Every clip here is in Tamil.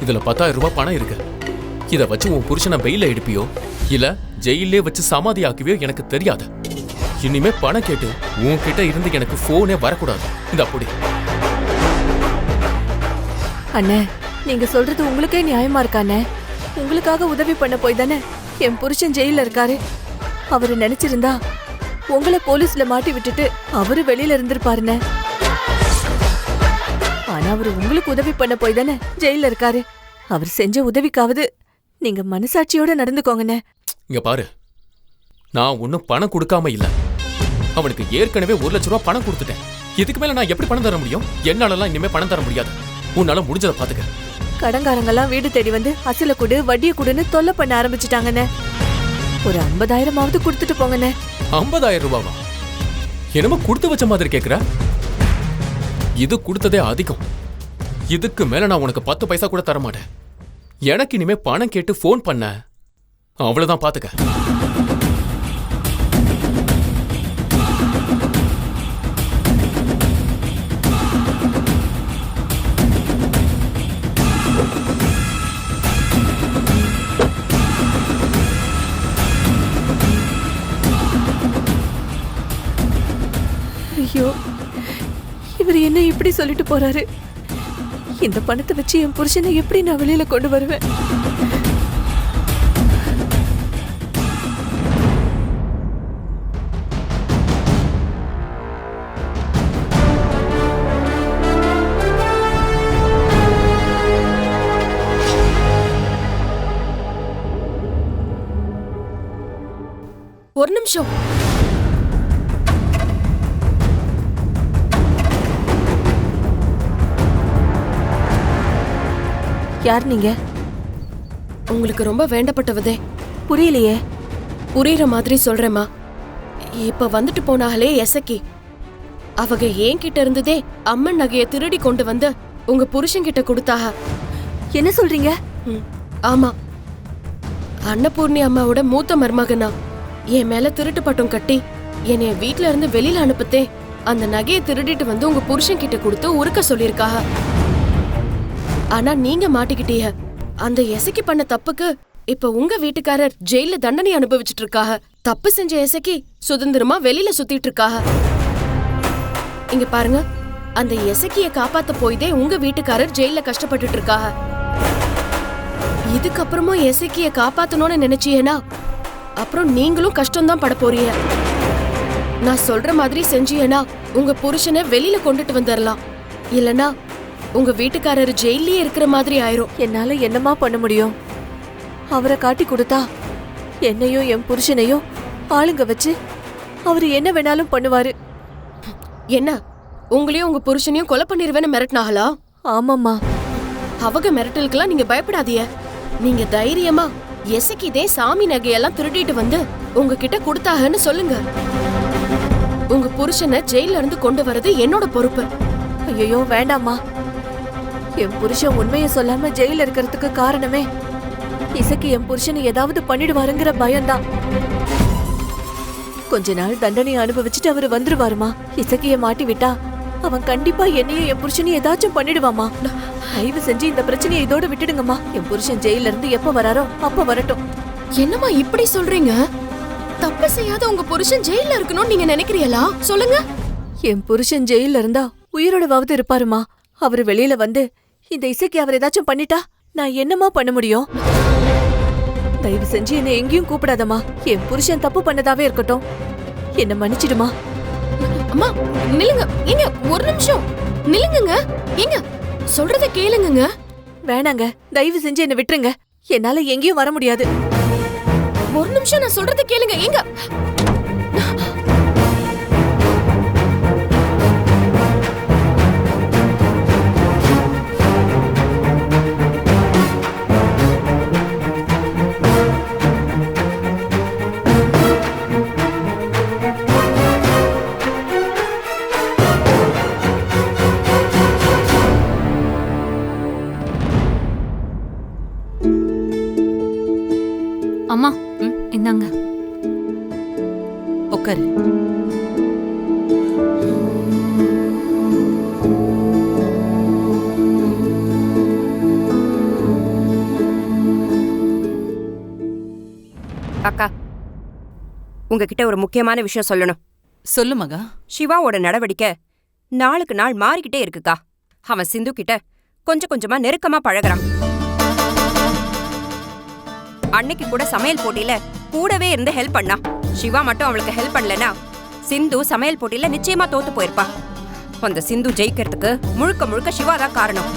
இதுல 10,000 ரூபாய் பணம் இருக்கு. இத வச்சு உன் புருஷனை வெயில எடுப்பியோ இல்ல ஜெயிலே வச்சு சமாதி ஆக்குவியோ எனக்கு தெரியாது. இனிமே பணம் கேட்டு உன்கிட்ட இருந்து எனக்கு போனே வரக்கூடாது. இந்த அப்படி அண்ணே, நீங்க சொல்றது உங்களுக்கே நியாயமா இருக்கானே? உங்களுக்காக உதவி பண்ண போய் தானே என் புருஷன் ஜெயில இருக்காரு. அவரு நினைச்சிருந்தா உங்களை போலீஸ்ல மாட்டி விட்டுட்டு அவரு வெளியில இருந்திருப்பாருன்னு. ஆனா அவரு உங்களுக்கு உதவி பண்ண போய் தானே ஜெயில இருக்காரு. அவர் செஞ்ச உதவிக்காவது நீங்க மனசாட்சியோட நடந்துக்கோங்கண்ணே. இங்க பாரு, நான் ஒன்னும் பணம் கொடுக்காம இல்ல. அவனுக்கு ஏற்கனவே 1 லட்சம் ரூபாய் பணம் கொடுத்துட்டேன். இதுக்கு மேல நான் எப்படி பணம் தர முடியும்? என்னாலலாம் இனிமே பணம் தர முடியாது. உன்னால முடிஞ்சதை பாத்துக்க. கடங்காரங்கெல்லாம் வீடு தேடி வந்து அசல குடு வட்டிய குடுன்னு தொல்லை பண்ண ஆரம்பிச்சுட்டாங்கண்ணே. ஒரு 50,000 கொடுத்துட்டு போங்கண்ணே. 50,000 ரூபாவா? என்னமோ கொடுத்து வச்ச மாதிரி கேக்குற? இது கொடுத்ததே அதிகம். இதுக்கு மேல நான் உனக்கு 10 பைசா கூட தர மாட்டேன். எனக்கு இனிமே பணம் கேட்டு போன் பண்ண அவ்வளவுதான், பாத்துக்க. ஐயோ, இவர் என்ன இப்படி சொல்லிட்டு போறாரு? இந்த பணத்தை வச்சு என் புருஷனை எப்படி நான் வெளியில கொண்டு வருவேன்? ஒரு நிமிஷம். யார் நீங்க? உங்களுக்கு ரொம்ப வேண்டப்பட்டவதே. புரியலையே. புரியுற மாதிரி சொல்றேம்மா. இப்ப வந்துட்டு போனாங்களே எசக்கி, அவங்க என்கிட்ட இருந்ததே அம்மன் நகையை திருடி கொண்டு வந்து உங்க புருஷன்கிட்ட கொடுத்தாக. என்ன சொல்றீங்க? ஆமா, அன்னபூர்ணி அம்மாவோட மூத்த மருமகனா என் மேல திருட்டு பட்டம் கட்டி என்னைய வீட்ல இருந்து வெளியில அனுப்பத்தே அந்த நகையை திருடிட்டு வந்து உங்க புருஷன் கிட்ட கொடுத்து உருக்க சொல்லிருக்காக. ஆனா நீங்க மாட்டிக்கிட்டீங்க. அந்த எசக்கி பண்ண தப்புக்கு இப்ப உங்க வீட்டுக்காரர் ஜெயில தண்டனை அனுபவிச்சுட்டு இருக்காக. தப்பு செஞ்ச எசக்கி சுதந்திரமா வெளியில சுத்திட்டு இருக்காக. இங்க பாருங்க, அந்த எசக்கிய காப்பாத்த போய்தே உங்க வீட்டுக்காரர் ஜெயில கஷ்டப்பட்டுட்டு இருக்காக. இதுக்கப்புறமும் எசக்கிய காப்பாத்தணும்னு நினைச்சீங்கன்னா அப்புறம் நீங்களும் கஷ்டம்தான் பட போறீங்க. நான் சொல்ற மாதிரி செஞ்சீங்கன்னா உங்க புருஷனை வெளியில கொண்டுட்டு வந்துடலாம். இல்லனா உங்க வீட்டுக்காரர் ஜெயிலே இருக்கிற மாதிரி ஆயிரும். என்னால என்னமா பண்ண முடியும்? அவரை காட்டி கொடுத்தா என்னையும் என் புருஷனையும் ஆளுங்க வச்சு அவரு என்ன வேணாலும் பண்ணுவாரு. என்ன, உங்களையும் உங்க புருஷனையும் கொலை பண்ணிருவேன்னு மிரட்டினாங்களா? ஆமாம்மா. அவங்க மிரட்டலுக்கெல்லாம் நீங்க பயப்படாதீங்க. நீங்க தைரியமா எசக்கிதே சாமி நகையெல்லாம் திருடிட்டு வந்து உங்ககிட்ட கொடுத்தாகன்னு சொல்லுங்க. உங்க புருஷனை ஜெயில இருந்து கொண்டு வரது என்னோட பொறுப்பு. ஐயோ வேண்டாம்மா. என் புருஷன் உண்மையை சொல்லாம ஜெயில இருக்கிறதுக்கு காரணமே இசக்கி என் புருஷனை ஏதாவது பண்ணிடுவாருங்கிற பயம்தான். கொஞ்ச நாள் தண்டனையை அனுபவிச்சுட்டு அவரு வந்துருவாருமா. இசக்கிய மாட்டி விட்டா அவன் கண்டிப்பா என்னையும் என் புருஷனையும் ஏதாச்சும் பண்ணிடுவாமா. தயவு செஞ்சு இந்த பிரச்சனையை இதோட விட்டுடுங்கம்மா. என் புருஷன் ஜெயில இருந்து எப்ப வராரோ அப்ப வரட்டும். என்னம்மா இப்படி சொல்றீங்க? தப்பு செய்யாத உங்க புருஷன் ஜெயில இருக்கணும்னு நீங்க நினைக்கிறீங்களா? சொல்லுங்க. என் புருஷன் ஜெயில இருந்தா உயிரோடவாவது இருப்பாருமா. அவரு வெளியில வந்து இந்த இசைக்கு அவர் ஏதாச்சும் பண்ணிட்டா நான் என்னமா பண்ண முடியும்? தயவு செஞ்சு என்ன எங்கேயும் கூப்பிடாதம்மா. என் புருஷன் தப்பு பண்ணதாவே இருக்கட்டும். என்ன மன்னிச்சிடுமா. அம்மா நில்லுங்க. ஏங்க ஒரு நிமிஷம் நில்லுங்க. ஏங்க சொல்றத கேளுங்க. வேணாங்க, தயவு செஞ்சு என்ன விட்டுருங்க. என்னால எங்கேயும் வர முடியாது. ஒரு நிமிஷம் நான் சொல்றத கேளுங்க. ஏங்க அம்மா, இந்தாங்க உட்காரு. அக்கா, உங்ககிட்ட ஒரு முக்கியமான விஷயம் சொல்லணும். சொல்லு மகா. சிவாவோட நடவடிக்கை நாளுக்கு நாள் மாறிக்கிட்டே இருக்குக்கா. அவன் சிந்து கிட்ட கொஞ்சம் கொஞ்சமா நெருக்கமா பழகுறான். அன்னைக்கு கூட சமையல் போட்டியில கூடவே இருந்து ஹெல்ப் பண்ணா. சிவா மட்டும் அவளுக்கு ஹெல்ப் பண்ணலனா சிந்து சமையல் போட்டியில நிச்சயமா தோத்து போயிருப்பா. அந்த சிந்து ஜெயிக்கிறதுக்கு முழுக்க முழுக்க சிவா தான் காரணம்.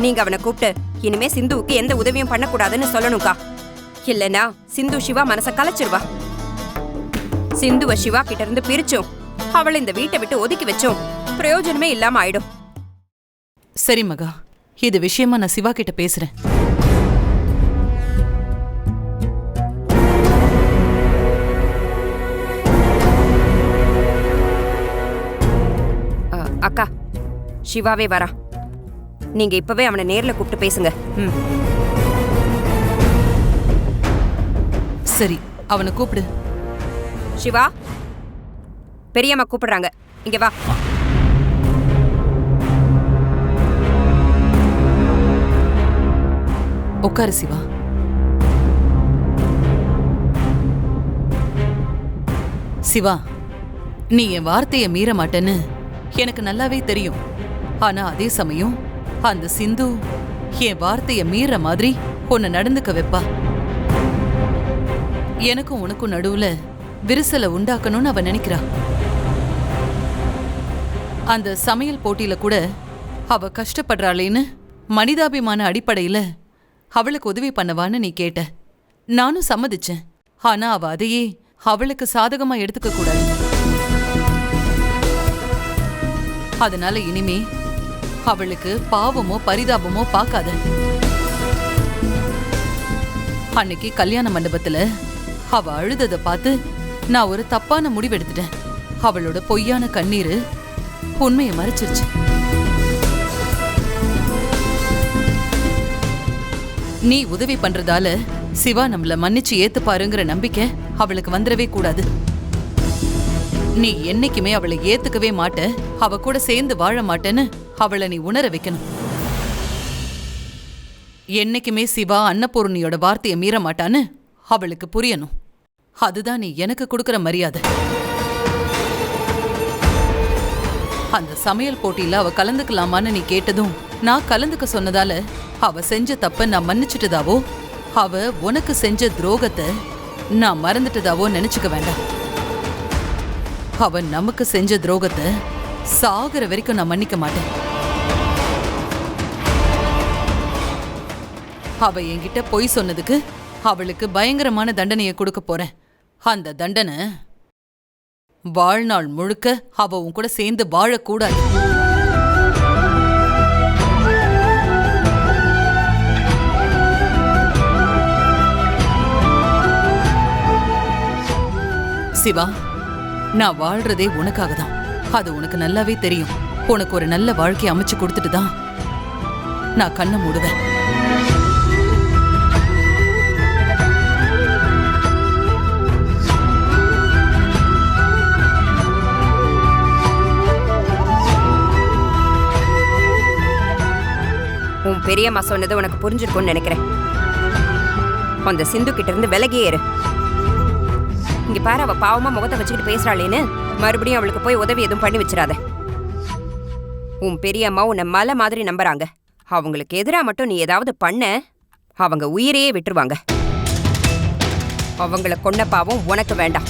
நீங்க அவனை கூப்பிட்டு இனிமே சிந்துவுக்கு எந்த உதவியும் பண்ணக்கூடாதுன்னு சொல்லணும்க்கா. இல்லனா சிந்து சிவா மனச கலைச்சிருவா. சிந்துவ சிவா கிட்ட இருந்து பிரிச்சோம் அவளை இந்த வீட்டை விட்டு ஒதுக்கி வச்சோம் பிரயோஜனமே இல்லாம ஆயிடும். சரி மகா, இது விஷயமா நான் சிவா கிட்ட பேசுறேன். அக்கா, சிவாவே வரா. நீங்க இப்பவே அவனை நேர்ல கூப்பிட்டு பேசுங்க. சரி, அவனை கூப்பிடு. சிவா, பெரியம்மா கூப்பிடுறாங்க, இங்க வா. உட்காரு சிவா. சிவா, நீ என் வார்த்தையை மீற மாட்டேன்னு எனக்கு நல்லாவே தெரியும். ஆனா அதே சமயம் அந்த சிந்து என் வார்த்தையை மீற மாதிரி உன்னை நடந்துக்க வைப்பா. எனக்கும் உனக்கும் நடுவுல விரிசலை உண்டாக்கணும்னு அவ நினைக்கிறா. அந்த சமையல் போட்டியில கூட அவ கஷ்டப்படுறாளேன்னு மனிதாபிமான அடிப்படையில அவளுக்கு உதவி பண்ணவான்னு நீ கேட்ட. நானும் சம்மதிச்சேன். ஆனா அவ அதையே அவளுக்கு சாதகமா எடுத்துக்க கூடாது. அதனால இனிமே அவளுக்கு பாவமோ பரிதாபமோ பார்க்காத. அன்னைக்கு கல்யாண மண்டபத்துல அவ அழுதத பார்த்து நான் ஒரு தப்பான முடிவெடுத்துட்டேன். அவளோட பொய்யான கண்ணீரு உண்மையை மறைச்சிருச்சு. நீ உதவி பண்றதால சிவா நம்மள மன்னிச்சு ஏத்துப்பாருங்கிற நம்பிக்கை அவளுக்கு வந்துடவே கூடாது. நீ என்னைக்குமே அவளை ஏத்துக்கவே மாட்ட, அவ கூட சேர்ந்து வாழ மாட்டேன்னு அவளை நீ உணர வைக்கணும். என்னைக்குமே சிவா அன்னபூர்ணியோட வார்த்தையை மீற மாட்டான்னு அவளுக்கு புரியணும். அதுதான் நீ எனக்கு கொடுக்கற மரியாதை. அந்த சமையல் போட்டியில அவ கலந்துக்கலாமான்னு நீ கேட்டதும் நான் கலந்துக்க சொன்னதால அவ செஞ்ச தப்ப நான் மன்னிச்சுட்டதாவோ, அவ உனக்கு செஞ்ச துரோகத்தை நான் மறந்துட்டதாவோ நினைச்சுக்க வேண்டாம். அவ நமக்கு செஞ்ச துரோகத்தை சாகுற வரைக்கும் நான் மன்னிக்க மாட்டேன். அவ என்கிட்ட பொய் சொன்னதுக்கு அவளுக்கு பயங்கரமான தண்டனையை கொடுக்க போறேன். அந்த தண்டனை வாழ்நாள் முழுக்க அவ உன் கூட சேர்ந்து வாழக்கூடாது. சிவா, நான் வாழ்றதே உனக்காக தான். அது உனக்கு நல்லாவே தெரியும். உனக்கு ஒரு நல்ல வாழ்க்கையை அமைச்சு கொடுத்துட்டு தான் நான் கண்ணை மூடுவேன். உன் பெரியம்மா சொன்னது உனக்கு புரிஞ்சிருக்கும்னு நினைக்கிறேன். அந்த சிந்து கிட்ட இருந்து விலகியே இரு. இங்க பாரு, அவ பாவமா முகத்தை வச்சுக்கிட்டு பேசுறாளேன்னு மறுபடியும் அவளுக்கு போய் உதவி எதுவும் பண்ணி வச்சிடாத. உன் பெரியம்மா உன்னை மலை மாதிரி நம்புறாங்க. அவங்களுக்கு எதிரா மட்டும் நீ ஏதாவது பண்ண அவங்க உயிரையே விட்டுருவாங்க. அவங்கள கொன்ன பாவம் உனக்கு வேண்டாம்.